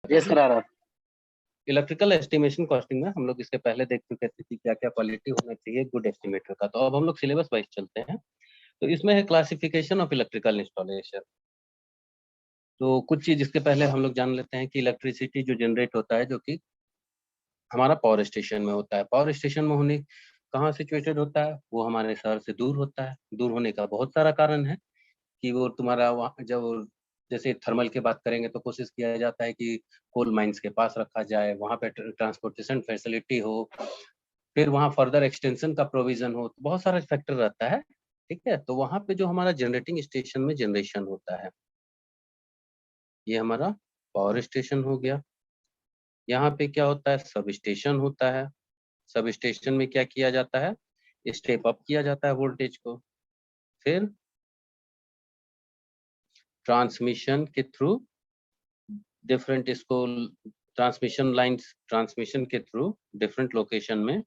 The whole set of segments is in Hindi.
यस करा रहा। इलेक्ट्रिकल एस्टिमेशन कॉस्टिंग में हम लोग इसके पहले देख चुके थे कि क्या क्या क्वालिटी होना चाहिए गुड एस्टिमेटर का। तो अब हम लोग सिलेबस वाइज चलते हैं। तो इसमें है क्लासिफिकेशन ऑफ इलेक्ट्रिकल इंस्टॉलेशन। तो कुछ चीज इसके पहले हम लोग जान लेते हैं कि इलेक्ट्रिसिटी जो जनरेट होता है, जो कि हमारा पावर स्टेशन में होता है। पावर स्टेशन में होने कहाँ सिचुएटेड होता है, वो हमारे शहर से दूर होता है। दूर होने का बहुत सारा कारण है कि वो तुम्हारा वहाँ जब जैसे थर्मल की बात करेंगे तो कोशिश किया जाता है कि कोल माइंस के पास रखा जाए, वहाँ पे ट्रांसपोर्टेशन फैसिलिटी हो, फिर वहाँ फर्दर एक्सटेंशन का प्रोविजन हो। तो बहुत सारा फैक्टर रहता है। ठीक है, तो वहाँ पे जो हमारा जनरेटिंग स्टेशन में जनरेशन होता है, ये हमारा पावर स्टेशन हो गया। यहाँ पे क्या होता है, सब स्टेशन होता है। सब स्टेशन में क्या किया जाता है, स्टेप अप किया जाता है वोल्टेज को। फिर ट्रांसमिशन के थ्रू डिफरेंट इसको ट्रांसमिशन लाइंस, ट्रांसमिशन के थ्रू डिफरेंट लोकेशन में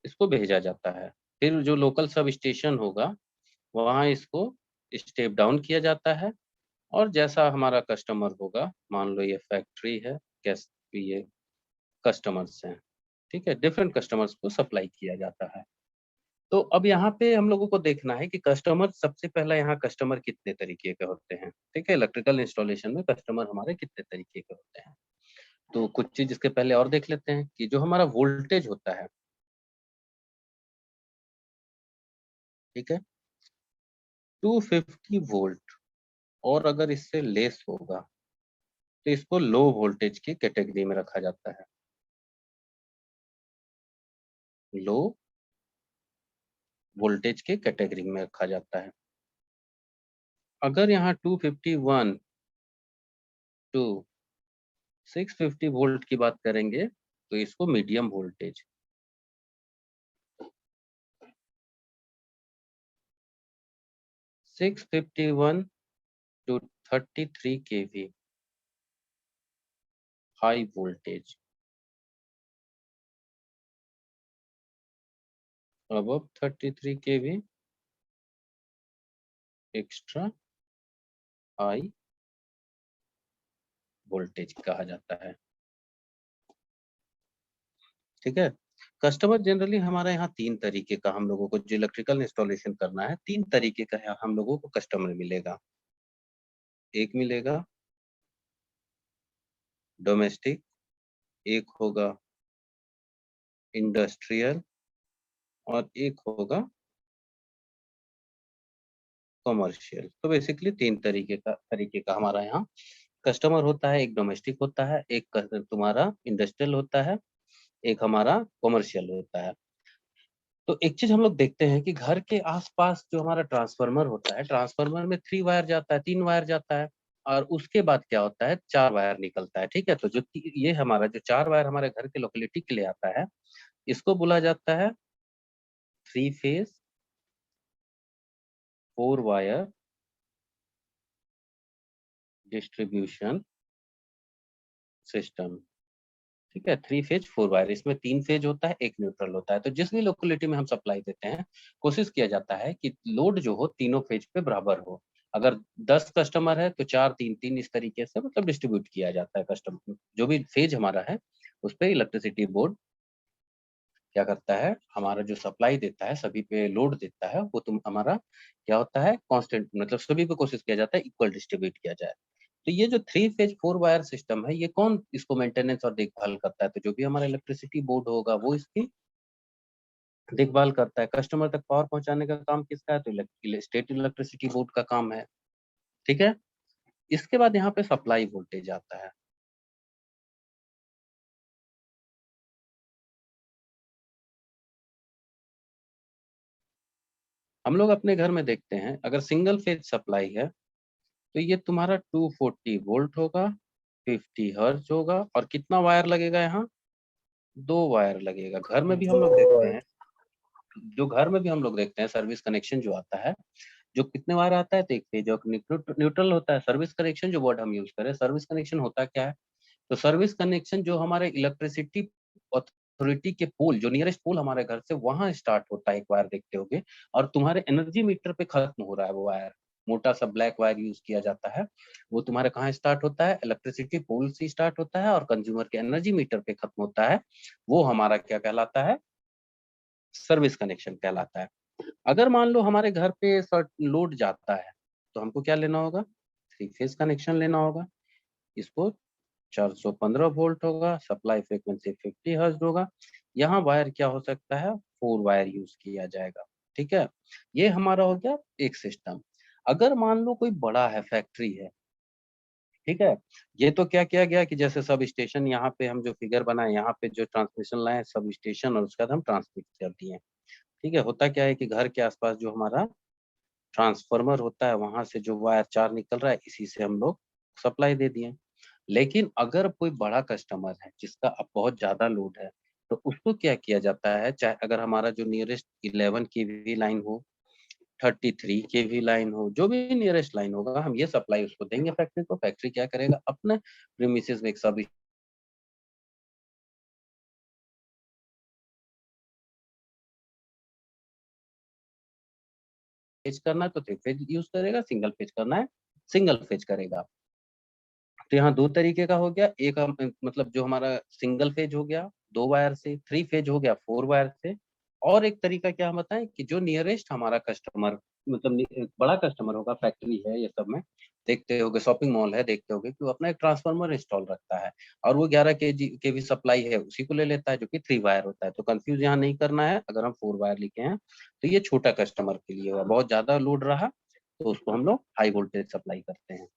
इसको भेजा जाता है। फिर जो लोकल सब स्टेशन होगा वहाँ इसको स्टेप डाउन किया जाता है। और जैसा हमारा कस्टमर होगा, मान लो ये फैक्ट्री है, कैस ये कस्टमर्स हैं, ठीक है, डिफरेंट कस्टमर्स को सप्लाई किया जाता है। तो अब यहाँ पे हम लोगों को देखना है कि कस्टमर, सबसे पहला यहाँ कस्टमर कितने तरीके के होते हैं। ठीक है, इलेक्ट्रिकल इंस्टॉलेशन में कस्टमर हमारे कितने तरीके के होते हैं। तो कुछ चीज इसके पहले और देख लेते हैं कि जो हमारा वोल्टेज होता है, ठीक है, 250 वोल्ट और अगर इससे लेस होगा तो इसको लो वोल्टेज की कैटेगरी में रखा जाता है। लो वोल्टेज के कैटेगरी में रखा जाता है। अगर यहाँ 251 टू 650 वोल्ट की बात करेंगे तो इसको medium voltage, 651 to 33 kV high voltage, above 33 kV extra high voltage कहा जाता है। ठीक है, कस्टमर जनरली हमारे यहाँ तीन तरीके का, हम लोगों को जो इलेक्ट्रिकल इंस्टॉलेशन करना है, तीन तरीके का है हम लोगों को कस्टमर मिलेगा। एक मिलेगा डोमेस्टिक, एक होगा इंडस्ट्रियल और एक होगा कमर्शियल। तो बेसिकली तीन तरीके का हमारा यहाँ कस्टमर होता है। एक डोमेस्टिक होता है, एक तुम्हारा इंडस्ट्रियल होता है, एक हमारा कमर्शियल होता है। तो एक चीज हम लोग देखते हैं कि घर के आसपास जो हमारा ट्रांसफार्मर होता है, ट्रांसफार्मर में 3 वायर जाता है, 3 वायर जाता है, और उसके बाद क्या होता है, 4 वायर निकलता है। ठीक है, तो जो ये हमारा जो 4 वायर हमारे घर के लोकेलिटी के लिए आता है, इसको बोला जाता है 3 फेज 4 वायर डिस्ट्रीब्यूशन सिस्टम। ठीक है, 3 फेज 4 वायर, इसमें 3 फेज होता है, एक न्यूट्रल होता है। तो जिस भी लोकेलिटी में हम सप्लाई देते हैं, कोशिश किया जाता है कि लोड जो हो तीनों फेज पे बराबर हो। अगर 10 कस्टमर है तो 4 3 3 इस तरीके से मतलब डिस्ट्रीब्यूट किया जाता है। कस्टमर जो भी फेज हमारा है उस पे इलेक्ट्रिसिटी बोर्ड क्या करता है, हमारा जो सप्लाई देता है सभी पे लोड देता है, वो तुम हमारा क्या होता है, कांस्टेंट, मतलब सभी पे कोशिश किया जाता है इक्वल डिस्ट्रीब्यूट किया जाए। तो ये जो 3 फेज 4 वायर सिस्टम है, ये कौन इसको मेंटेनेंस और देखभाल करता है, तो जो भी हमारा इलेक्ट्रिसिटी बोर्ड होगा वो इसकी देखभाल करता है। कस्टमर तक पावर पहुंचाने का काम किसका है, तो स्टेट इलेक्ट्रिसिटी बोर्ड का काम है। ठीक है, इसके बाद यहाँ पे सप्लाई वोल्टेज आता है। हम लोग अपने घर में देखते हैं, अगर सिंगल फेज सप्लाई है तो ये तुम्हारा 240 वोल्ट होगा, 50 हर्ट्ज होगा, और कितना वायर लगेगा यहाँ, 2 वायर लगेगा। घर में भी हम लोग देखते हैं, जो घर में भी हम लोग देखते हैं सर्विस कनेक्शन जो आता है, जो कितने वायर आता है, तो एक फेज और न्यूट्रल होता है। सर्विस कनेक्शन जो वर्ड हम यूज करें, सर्विस कनेक्शन होता क्या है, तो सर्विस कनेक्शन जो हमारे इलेक्ट्रिसिटी अथॉरिटी के पोल, जो नियरेस्ट पोल हमारे घर से वहां स्टार्ट होता है, एक वायर देखते होगे, और तुम्हारे एनर्जी मीटर पे खत्म हो रहा है वो वायर। मोटा सा ब्लैक वायर यूज किया जाता है, वो तुम्हारे कहाँ स्टार्ट होता है, इलेक्ट्रिसिटी पोल से स्टार्ट होता है और कंज्यूमर के एनर्जी मीटर पे खत्म होता है, वो हमारा क्या कहलाता है, सर्विस कनेक्शन कहलाता है। अगर मान लो हमारे घर पे लोड जाता है तो हमको क्या लेना होगा, 3 फेज कनेक्शन लेना होगा। इसको 415 वोल्ट होगा, सप्लाई फ्रीक्वेंसी 50 हर्ट्ज होगा। यहाँ वायर क्या हो सकता है, 4 वायर यूज किया जाएगा। ठीक है, ये हमारा हो गया एक सिस्टम। अगर मान लो कोई बड़ा है, फैक्ट्री है, ठीक है, ये तो क्या किया गया कि जैसे सब स्टेशन, यहाँ पे हम जो फिगर बनाए, यहाँ पे जो ट्रांसमिशन लाए सब स्टेशन और उसके बाद हम ट्रांसमिट कर दिए। ठीक है, होता क्या है कि घर के आसपास जो हमारा ट्रांसफार्मर होता है, वहां से जो वायर 4 निकल रहा है, इसी से हम लोग सप्लाई दे दिए। लेकिन अगर कोई बड़ा कस्टमर है जिसका अब बहुत ज्यादा लोड है, तो उसको क्या किया जाता है, चाहे अगर हमारा जो नियरेस्ट 11 केवी लाइन हो, 33 केवी लाइन हो, जो भी नियरेस्ट लाइन होगा, हम ये सप्लाई उसको देंगे फैक्ट्री को। फैक्ट्री क्या करेगा, अपने प्रीमिसेस में एक सब फेज करना है तो 3 फेज यूज करेगा, सिंगल फेज करना है सिंगल फेज करेगा। तो यहाँ 2 तरीके का हो गया, एक मतलब जो हमारा सिंगल फेज हो गया 2 वायर से, 3 फेज हो गया 4 वायर से। और एक तरीका क्या हम बताएं कि जो नियरेस्ट हमारा कस्टमर, मतलब बड़ा कस्टमर होगा, फैक्ट्री है, ये सब में देखते होगे, शॉपिंग मॉल है, देखते होगे कि वो अपना एक ट्रांसफार्मर इंस्टॉल रखता है और वो 11 केवी सप्लाई है, उसी को ले लेता है, जो कि 3 वायर होता है। तो कंफ्यूज यहाँ नहीं करना है, अगर हम 4 वायर लिखे हैं तो ये छोटा कस्टमर के लिए हुआ, बहुत ज्यादा लोड रहा तो उसको हम लोग हाई वोल्टेज सप्लाई करते हैं।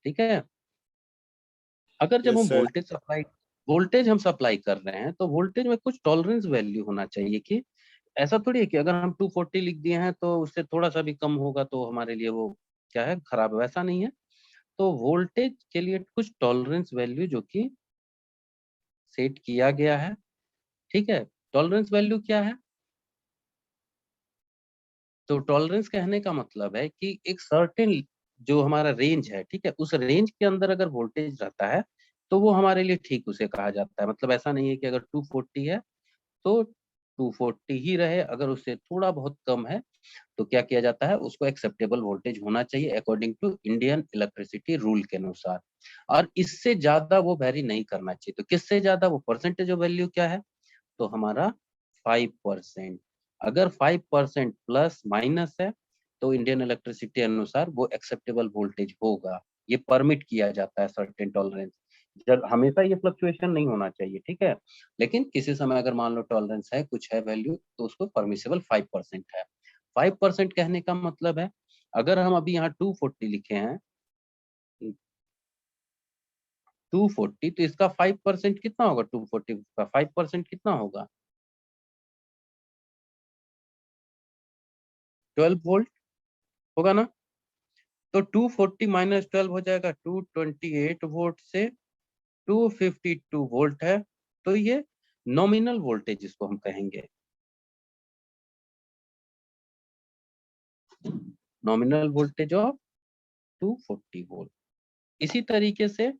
ठीक है, अगर जब यस हम सर। वोल्टेज हम सप्लाई कर रहे हैं तो वोल्टेज में कुछ टॉलरेंस वैल्यू होना चाहिए, कि ऐसा थोड़ी है कि अगर हम 240 लिख दिए हैं तो उससे थोड़ा सा भी कम होगा तो हमारे लिए वो क्या है, खराब है, वैसा नहीं है। तो वोल्टेज के लिए कुछ टॉलरेंस वैल्यू जो कि सेट किया गया है। ठीक है, टॉलरेंस वैल्यू क्या है, तो टॉलरेंस कहने का मतलब है कि एक सर्टेन जो हमारा रेंज है, ठीक है, उस रेंज के अंदर अगर वोल्टेज रहता है तो वो हमारे लिए ठीक उसे कहा जाता है। मतलब ऐसा नहीं है कि अगर 240 है तो 240 ही रहे, अगर उससे थोड़ा बहुत कम है तो क्या किया जाता है, उसको एक्सेप्टेबल वोल्टेज होना चाहिए according to Indian electricity rule के अनुसार। और इससे ज्यादा वो वेरी नहीं करना चाहिए। तो किससे ज्यादा, वो परसेंटेज ऑफ वैल्यू क्या है, तो हमारा 5%। अगर 5% प्लस माइनस है तो इंडियन इलेक्ट्रिसिटी अनुसार वो एक्सेप्टेबल वोल्टेज होगा। ये परमिट किया जाता है सर्टेन टॉलरेंस। जब हमेशा ये फ्लक्चुएशन नहीं होना चाहिए, ठीक है, लेकिन किसी समय अगर मान लो टॉलरेंस है, कुछ है वैल्यू, तो उसको परमिसेबल 5% है। 5% कहने का मतलब है, अगर हम अभी यहाँ 240 लिखे हैं, 240, तो इसका 5% कितना होगा, 240 का 5% कितना होगा, 12 वोल्ट होगा ना। तो 240 माइनस 12 हो जाएगा 228 वोल्ट से 252 वोल्ट है। तो ये नॉमिनल वोल्टेज इसको हम कहेंगे, नॉमिनल वोल्टेज ऑफ 240 वोल्ट। इसी तरीके से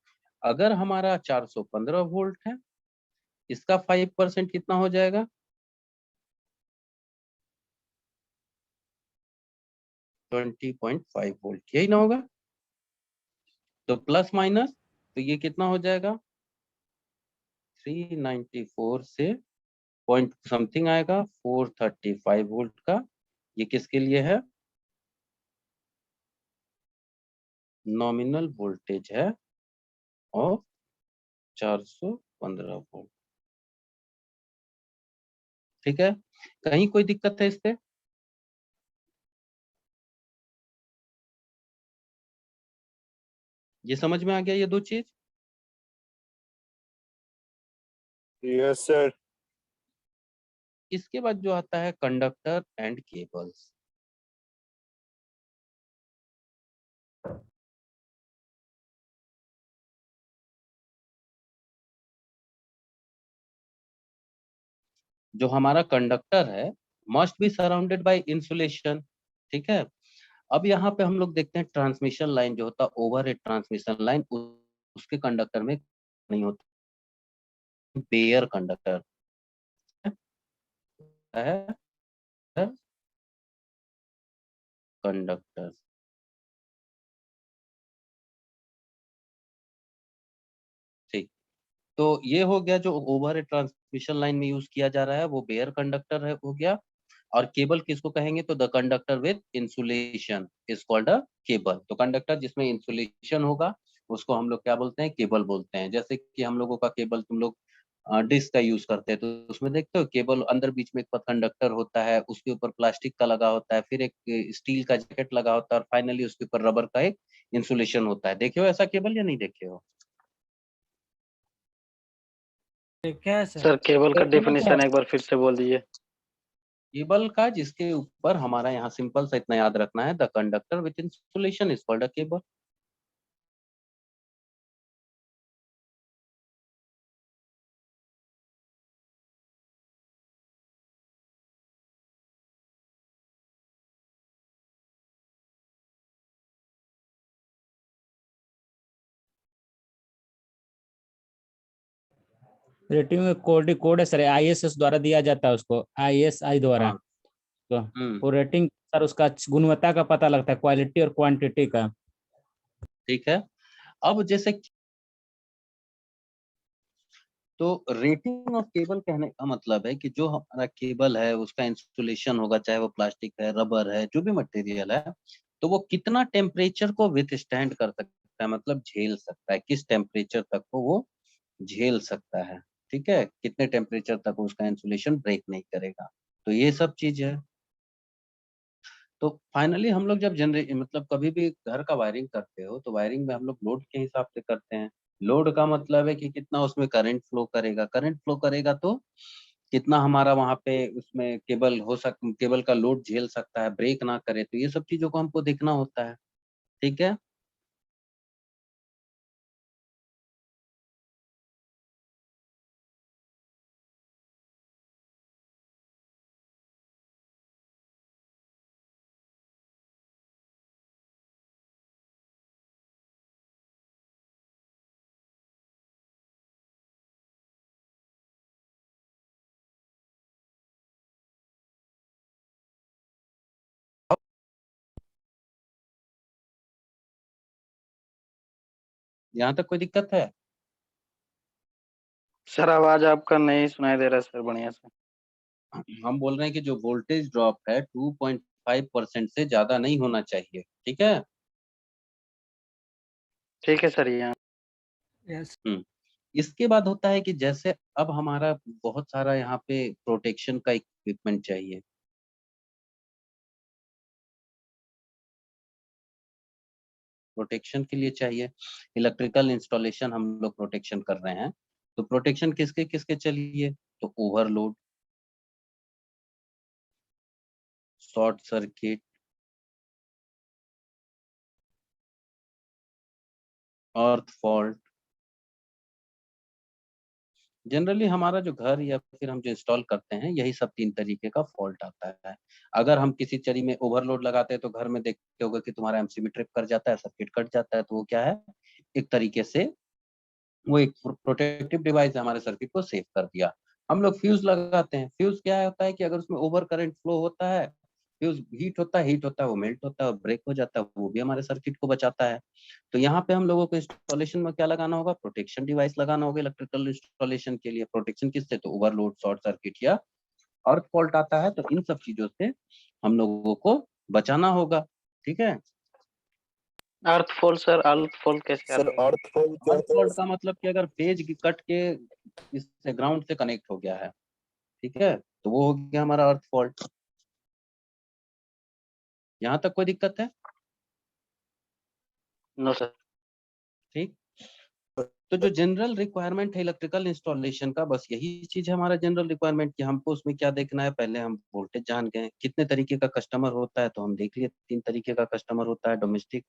अगर हमारा 415 वोल्ट है, इसका 5% कितना हो जाएगा, 20.5 वोल्ट, यही ना होगा। तो प्लस माइनस, तो ये कितना हो जाएगा, 394 से पॉइंट समथिंग आएगा 435 वोल्ट का। ये किसके लिए है, नॉमिनल वोल्टेज है और 415 वोल्ट। ठीक है, कहीं कोई दिक्कत है इस पे, ये समझ में आ गया ये 2 चीज। Yes sir. इसके बाद जो आता है कंडक्टर एंड केबल्स। जो हमारा कंडक्टर है must be surrounded by insulation. ठीक है, अब यहाँ पे हम लोग देखते हैं ट्रांसमिशन लाइन जो होता है, ओवर हेड ट्रांसमिशन लाइन, उसके कंडक्टर में नहीं होता, बेयर कंडक्टर है, कंडक्टर। तो ये हो गया जो ओवर ट्रांसमिशन लाइन में यूज किया जा रहा है, वो बेयर कंडक्टर है हो गया। और केबल किसको कहेंगे, तो the conductor with insulation is called a cable. तो कंडक्टर जिसमें इंसुलेशन होगा उसको हम लोग क्या बोलते हैं, केबल बोलते हैं। जैसे कि हम लोगों का केबल, तुम लोग डिस्क का यूज करते हैं, तो उसमें देखते हो केबल अंदर बीच में एक पथ कंडक्टर होता है, उसके ऊपर प्लास्टिक का लगा होता है, फिर एक स्टील का जैकेट लगा होता है, और फाइनली उसके ऊपर रबर का एक इंसुलेशन होता है। देखे हो ऐसा केबल या नहीं देखे हो? क्या है सर? सर केबल का तो डेफिनेशन एक बार फिर से बोल दीजिए। केबल का जिसके ऊपर हमारा यहाँ सिंपल सा इतना याद रखना है, the conductor with insulation is called a cable. Rating में कोड है सर, आईएसएस द्वारा दिया जाता है उसको, आईएसआई द्वारा। हाँ। तो वो रेटिंग सर उसका गुणवत्ता का पता लगता है, क्वालिटी और क्वांटिटी का। ठीक है। अब जैसे तो रेटिंग ऑफ केबल कहने का मतलब है कि जो हमारा केबल है उसका इंसुलेशन होगा, चाहे वो प्लास्टिक है, रबर है, जो भी मटेरियल है, तो वो कितना टेम्परेचर को विथ स्टैंड कर सकता है, मतलब झेल सकता है, किस टेम्परेचर तक को वो झेल सकता है। ठीक है, कितने टेम्परेचर तक उसका इंसुलेशन ब्रेक नहीं करेगा। तो ये सब चीज है। तो फाइनली हम लोग जब मतलब कभी भी घर का वायरिंग करते हो, तो वायरिंग में हम लोग लोड के हिसाब से करते हैं। लोड का मतलब है कि कितना उसमें करंट फ्लो करेगा, करंट फ्लो करेगा तो कितना हमारा वहां पे उसमें केबल का लोड झेल सकता है, ब्रेक ना करे। तो ये सब चीजों को हमको देखना होता है। ठीक है। यहाँ तक कोई दिक्कत है? सर आवाज आपका नहीं सुनाई दे रहा सर बढ़िया से। हम बोल रहे हैं कि जो वोल्टेज ड्रॉप है 2.5% से ज्यादा नहीं होना चाहिए। ठीक है। ठीक है सर। यहाँ यस। इसके बाद होता है कि जैसे अब हमारा बहुत सारा यहाँ पे प्रोटेक्शन का इक्विपमेंट चाहिए। प्रोटेक्शन के लिए चाहिए इलेक्ट्रिकल इंस्टॉलेशन, हम लोग प्रोटेक्शन कर रहे हैं। तो प्रोटेक्शन किसके किसके चाहिए, तो ओवरलोड, शॉर्ट सर्किट, अर्थ फॉल्ट। जनरली हमारा जो घर या फिर हम जो इंस्टॉल करते हैं, यही सब 3 तरीके का फॉल्ट आता है। अगर हम किसी चरी में ओवरलोड लगाते हैं तो घर में देखते होगा कि तुम्हारा एमसीबी ट्रिप कर जाता है, सर्किट कट जाता है। तो वो क्या है, एक तरीके से वो एक प्रोटेक्टिव डिवाइस है, हमारे सर्किट को सेव कर दिया। हम लोग फ्यूज लगाते हैं। फ्यूज क्या होता है कि अगर उसमें ओवर करंट फ्लो होता है, फ्यूज हीट होता है, वो मेल्ट होता है, ब्रेक हो जाता है, वो भी हमारे सर्किट को बचाता है। तो यहाँ पे हम लोगों को इंस्टॉलेशन में क्या लगाना होगा, प्रोटेक्शन डिवाइस लगाना होगा इलेक्ट्रिकल इंस्टॉलेशन के लिए। प्रोटेक्शन किससे, तो ओवरलोड, शॉर्ट सर्किट या अर्थ फॉल्ट आता है, तो इन सब चीजों से हम लोगों को बचाना होगा। ठीक है। अर्थ फॉल सर, अर्थ फॉल कैसे सर आता है? अर्थ फॉल क्या अर्थ होता है? फॉल्ट का मतलब कि अगर पेज कट के इससे ग्राउंड से कनेक्ट हो गया है, ठीक है, तो वो हो गया हमारा अर्थ फॉल्ट। यहाँ तक कोई दिक्कत है? No sir. ठीक। तो जो जनरल रिक्वायरमेंट है इलेक्ट्रिकल इंस्टॉलेशन का, बस यही चीज है हमारा जनरल रिक्वायरमेंट, कि हमको उसमें क्या देखना है। पहले हम वोल्टेज जान गए, कितने तरीके का कस्टमर होता है, तो हम देख लिए 3 तरीके का कस्टमर होता है। डोमेस्टिक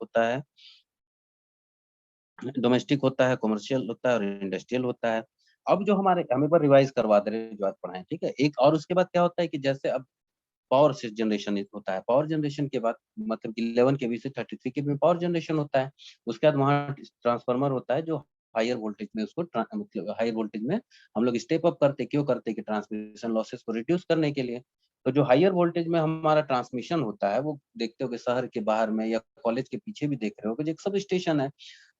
होता है, कमर्शियल होता है और इंडस्ट्रियल होता है। अब जो हमारे, हम एक बार रिवाइज करवा दे रहे हैं जो आज पढ़ाए, ठीक है। एक और उसके बाद क्या होता है कि जैसे अब पावर से जनरेशन होता है, पावर जनरेशन के बाद मतलब 11 केवी से 33 केवी में पावर जनरेशन होता है। उसके बाद वहाँ ट्रांसफार्मर होता है जो हायर वोल्टेज में उसको मतलब हायर वोल्टेज में हम लोग स्टेप अप करते, क्यों करते कि ट्रांसमिशन लॉसेस को रिड्यूस करने के लिए। तो जो हायर वोल्टेज में हमारा ट्रांसमिशन होता है, वो देखते हो कि शहर के बाहर में या कॉलेज के पीछे भी देख रहे हो कि एक सब स्टेशन है।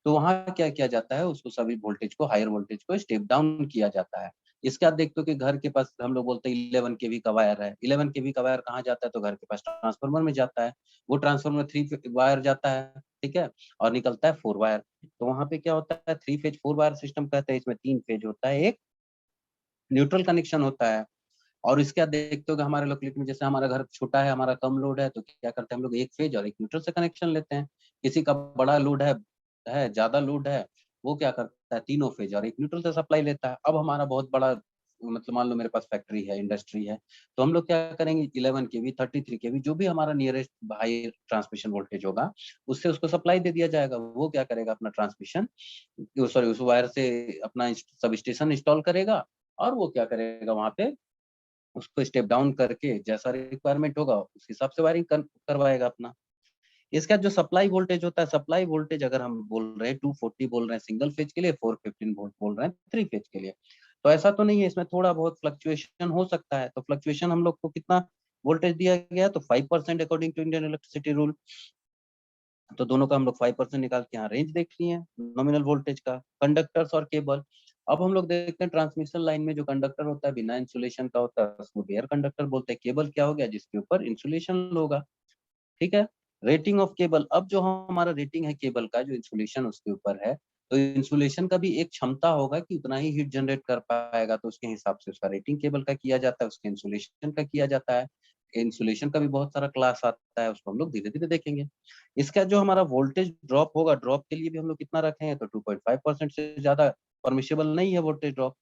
तो वहाँ क्या किया जाता है, उसको सभी वोल्टेज को, हायर वोल्टेज को स्टेप डाउन किया जाता है। इसके बाद देखते हो कि घर के पास हम लोग बोलते हैं 11 केवी का वायर है, 11 केवी का वायर कहाँ जाता है, तो घर के पास ट्रांसफार्मर में जाता है। वो ट्रांसफार्मर 3 वायर जाता है, ठीक है, और निकलता है 4 वायर। तो वहाँ पे क्या होता है, 3 फेज 4 वायर सिस्टम कहते हैं। इसमें 3 फेज होता है, एक न्यूट्रल कनेक्शन होता है। और इसके बाद देखते हो कि हमारे लोकेलिटी में जैसे हमारा घर छोटा है, हमारा कम लोड है, तो क्या करते हैं हम लोग, एक फेज और एक न्यूट्रल से कनेक्शन लेते हैं। किसी का बड़ा लोड है ज्यादा लोड है, वो क्या करता है, तीनों फेज और एक न्यूट्रल से सप्लाई लेता है। अब हमारा बहुत बड़ा, मतलब मान लो मेरे पास फैक्ट्री है, इंडस्ट्री है, तो हम लोग क्या करेंगे, 11 केवी 33 केवी जो भी हमारा नियरेस्ट हाई ट्रांसमिशन वोल्टेज होगा, उससे उसको सप्लाई दे दिया जाएगा। वो क्या करेगा, अपना ट्रांसमिशन, सॉरी, उस वायर से अपना सब स्टेशन इंस्टॉल करेगा, और वो क्या करेगा, वहां पे उसको स्टेप डाउन करके जैसा रिक्वायरमेंट होगा उस हिसाब से वायरिंग करवाएगा अपना। इसका जो सप्लाई वोल्टेज होता है, सप्लाई वोल्टेज अगर हम बोल रहे हैं 240 बोल रहे हैं सिंगल फेज के लिए, 415 वोल्ट बोल रहे हैं 3 फेज के लिए, तो ऐसा तो नहीं है, इसमें थोड़ा बहुत फ्लक्चुएशन हो सकता है। तो फ्लक्चुएशन हम लोग को कितना वोल्टेज दिया गया, तो 5% according to Indian electricity rule. तो दोनों का हम लोग 5% निकाल के यहाँ रेंज देख लिए नॉमिनल वोल्टेज का। कंडक्टर्स और केबल, अब हम लोग देखते हैं ट्रांसमिशन लाइन में जो कंडक्टर होता है बिना इंसुलेशन का होता है, उसको बेयर कंडक्टर बोलते हैं। केबल क्या हो गया, जिसके ऊपर इंसुलेशन होगा, ठीक है। रेटिंग ऑफ केबल, अब जो हमारा रेटिंग है केबल का, जो इंसुलेशन उसके ऊपर है, तो इंसुलेशन का भी एक क्षमता होगा कि उतना ही हीट जनरेट कर पाएगा, तो उसके हिसाब से उसका रेटिंग केबल का किया जाता है, उसके इंसुलेशन का किया जाता है। इंसुलेशन का भी बहुत सारा क्लास आता है, उसको हम लोग धीरे धीरे देखेंगे। इसका जो हमारा वोल्टेज ड्रॉप होगा, ड्रॉप के लिए भी हम लोग कितना रखेंगे, तो 2.5% से ज्यादा परमिशेबल नहीं है वोल्टेज ड्रॉप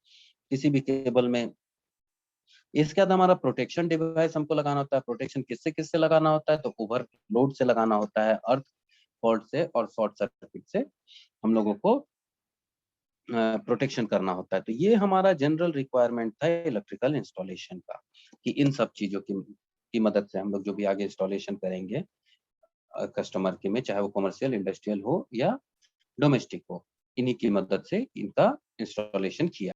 किसी भी केबल में। इसके बाद हमारा प्रोटेक्शन डिवाइस हमको लगाना होता है। प्रोटेक्शन किससे किससे लगाना होता है, तो ओवरलोड से लगाना होता है, अर्थ फॉल्ट से और शॉर्ट सर्किट से हम लोगों को प्रोटेक्शन करना होता है। तो ये हमारा जनरल रिक्वायरमेंट था इलेक्ट्रिकल इंस्टॉलेशन का, कि इन सब चीजों की मदद से हम लोग जो भी आगे इंस्टॉलेशन करेंगे कस्टमर के में, चाहे वो कमर्शियल इंडस्ट्रियल हो या डोमेस्टिक हो, इन्हीं की मदद से इनका इंस्टॉलेशन किया।